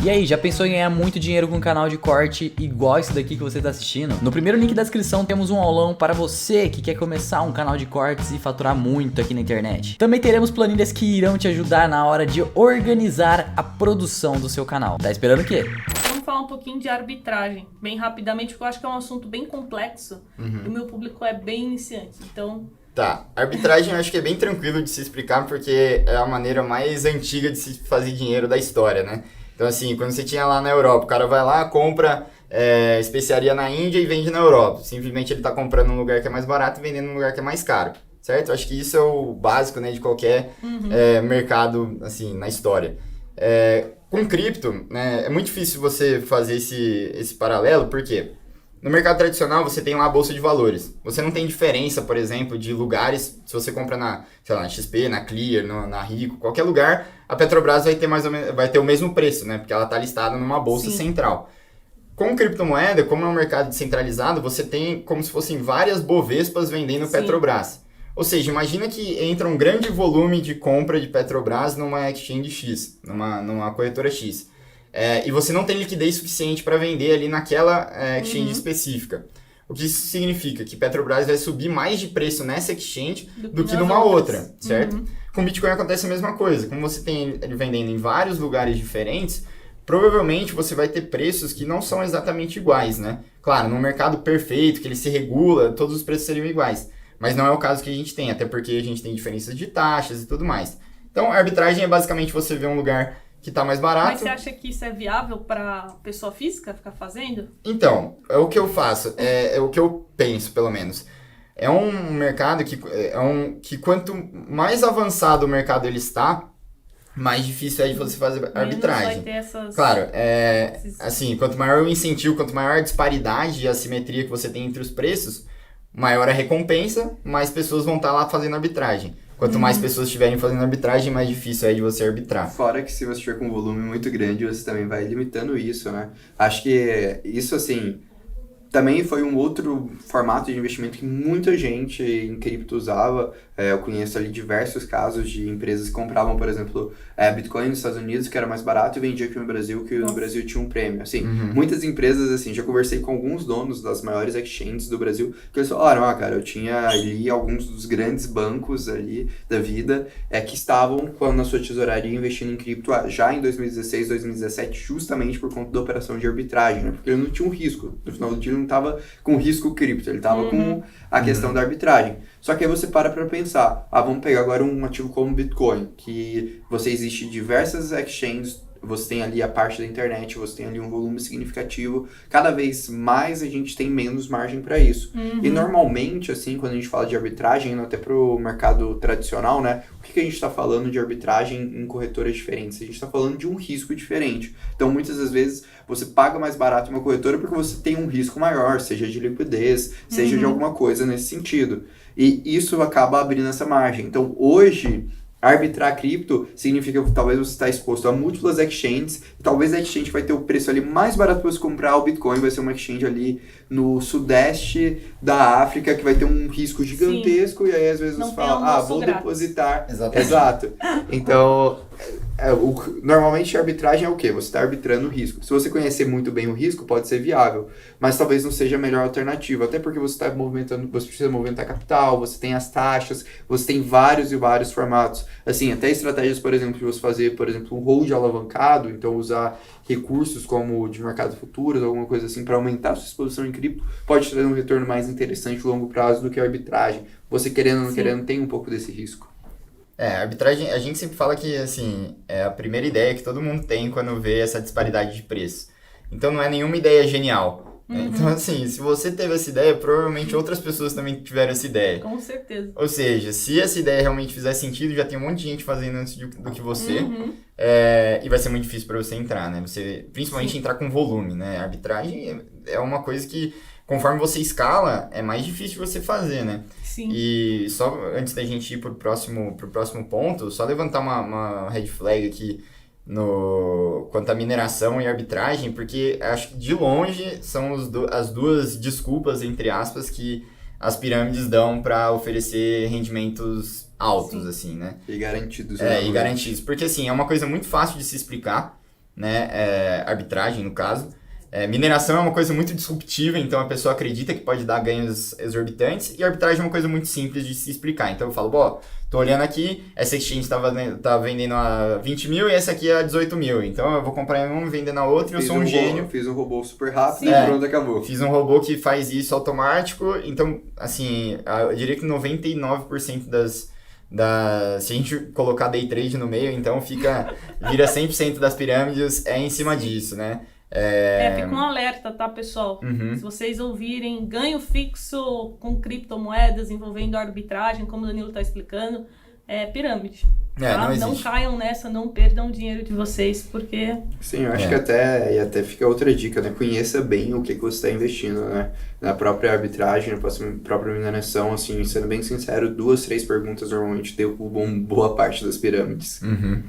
E aí, já pensou em ganhar muito dinheiro com um canal de corte igual esse daqui que você está assistindo? No primeiro link da descrição temos um aulão para você que quer começar um canal de cortes e faturar muito aqui na internet. Também teremos planilhas que irão te ajudar na hora de organizar a produção do seu canal. Tá esperando o quê? Vamos falar um pouquinho de arbitragem, bem rapidamente, porque eu acho que é um assunto bem complexo e o meu público é bem iniciante, então... Tá, arbitragem eu acho que é bem tranquilo de se explicar porque é a maneira mais antiga de se fazer dinheiro da história, né? Então assim, quando você tinha lá na Europa, o cara vai lá, compra especiaria na Índia e vende na Europa. Simplesmente ele está comprando num lugar que é mais barato e vendendo num lugar que é mais caro, certo? Acho que isso é o básico, né, de qualquer mercado assim, na história. Com cripto, né, é muito difícil você fazer esse paralelo, porque no mercado tradicional você tem lá a bolsa de valores. Você não tem diferença, por exemplo, de lugares. Se você compra na, sei lá, na XP, na Clear, na Rico, qualquer lugar, a Petrobras vai ter mais ou menos, vai ter o mesmo preço, né? Porque ela está listada numa bolsa central. Com criptomoeda, como é um mercado descentralizado, você tem como se fossem várias Bovespas vendendo Petrobras. Ou seja, imagina que entra um grande volume de compra de Petrobras numa exchange X, numa corretora X. E você não tem liquidez suficiente para vender ali naquela exchange específica. O que isso significa? Que Petrobras vai subir mais de preço nessa exchange do que numa outra, certo? Com Bitcoin acontece a mesma coisa. Como você tem ele vendendo em vários lugares diferentes, provavelmente você vai ter preços que não são exatamente iguais, né? Claro, num mercado perfeito, que ele se regula, todos os preços seriam iguais. Mas não é o caso que a gente tem, até porque a gente tem diferenças de taxas e tudo mais. Então, a arbitragem é basicamente você ver um lugar que está mais barato. Mas você acha que isso é viável para pessoa física ficar fazendo? Então, é o que eu faço, é o que eu penso, pelo menos. É um mercado que quanto mais avançado o mercado ele está, mais difícil é de você fazer arbitragem. Vai ter essas... Claro, assim, quanto maior o incentivo, quanto maior a disparidade e a assimetria que você tem entre os preços, maior a recompensa, mais pessoas vão estar lá fazendo arbitragem. Quanto mais pessoas estiverem fazendo arbitragem, mais difícil é de você arbitrar. Fora que se você estiver com um volume muito grande, você também vai limitando isso, né? Acho que isso, assim, também foi um outro formato de investimento que muita gente em cripto usava. Eu conheço ali diversos casos de empresas que compravam, por exemplo, Bitcoin nos Estados Unidos, que era mais barato, e vendia aqui no Brasil, que no Brasil tinha um prêmio. Assim, muitas empresas, assim, já conversei com alguns donos das maiores exchanges do Brasil, que eles falaram, cara, eu tinha ali alguns dos grandes bancos ali da vida, que estavam na sua tesouraria investindo em cripto já em 2016, 2017, justamente por conta da operação de arbitragem, né? Porque ele não tinha um risco. No final do dia, ele não estava com risco cripto, ele estava com a questão da arbitragem. Só que aí você para pensar, vamos pegar agora um ativo como Bitcoin, que você existe diversas exchanges, você tem ali a parte da internet, você tem ali um volume significativo, cada vez mais a gente tem menos margem para isso. E normalmente, assim, quando a gente fala de arbitragem, indo até para o mercado tradicional, né, o que a gente está falando de arbitragem em corretoras diferentes? A gente está falando de um risco diferente. Então, muitas das vezes, você paga mais barato em uma corretora porque você tem um risco maior, seja de liquidez, seja de alguma coisa nesse sentido. E isso acaba abrindo essa margem. Então, hoje, arbitrar cripto significa que talvez você está exposto a múltiplas exchanges, e talvez a exchange vai ter o preço ali mais barato para você comprar o Bitcoin, vai ser uma exchange ali no sudeste da África, que vai ter um risco gigantesco, e aí às vezes você fala, vou depositar. Exato. Então, normalmente a arbitragem é o quê? Você está arbitrando o risco. Se você conhecer muito bem o risco, pode ser viável, mas talvez não seja a melhor alternativa, até porque você está movimentando, você precisa movimentar capital, você tem as taxas, você tem vários e vários formatos. Assim, até estratégias, por exemplo, de você fazer, por exemplo, um hold alavancado, então usar recursos como de mercado futuros, alguma coisa assim, para aumentar a sua exposição em cripto, pode trazer um retorno mais interessante a longo prazo do que a arbitragem. Você querendo ou não querendo, tem um pouco desse risco. A arbitragem, a gente sempre fala que, assim, é a primeira ideia que todo mundo tem quando vê essa disparidade de preço. Então, não é nenhuma ideia genial. Então, assim, se você teve essa ideia, provavelmente outras pessoas também tiveram essa ideia. Com certeza. Ou seja, se essa ideia realmente fizer sentido, já tem um monte de gente fazendo antes do que você, e vai ser muito difícil para você entrar, né? Você, principalmente entrar com volume, né? A arbitragem é uma coisa que, conforme você escala, é mais difícil de você fazer, né? Sim. E só antes da gente ir pro próximo ponto, só levantar uma red flag aqui quanto à mineração e arbitragem, porque acho que de longe são as duas desculpas, entre aspas, que as pirâmides dão para oferecer rendimentos altos, assim, né? E garantidos. E garantidos. Porque, assim, é uma coisa muito fácil de se explicar, né, arbitragem no caso. Mineração é uma coisa muito disruptiva, então a pessoa acredita que pode dar ganhos exorbitantes, e arbitragem é uma coisa muito simples de se explicar. Então eu falo, tô olhando aqui, essa exchange tá vendendo a 20 mil e essa aqui a 18 mil, então eu vou comprar em uma e vender na outra, e eu sou um gênio. Fiz um robô super rápido Sim. e pronto, acabou. Fiz um robô que faz isso automático, então, assim, eu diria que 99% se a gente colocar day trade no meio, então vira 100% das pirâmides em cima disso, né? Fica um alerta, tá, pessoal? Uhum. Se vocês ouvirem ganho fixo com criptomoedas envolvendo arbitragem, como o Danilo tá explicando, é pirâmide. Tá? Não caiam nessa, não perdam o dinheiro de vocês, porque... Sim, eu acho que até fica outra dica, né? Conheça bem o que você está investindo, né? Na própria arbitragem, na própria mineração, assim, sendo bem sincero, 2, 3 perguntas normalmente derrubam boa parte das pirâmides. Uhum.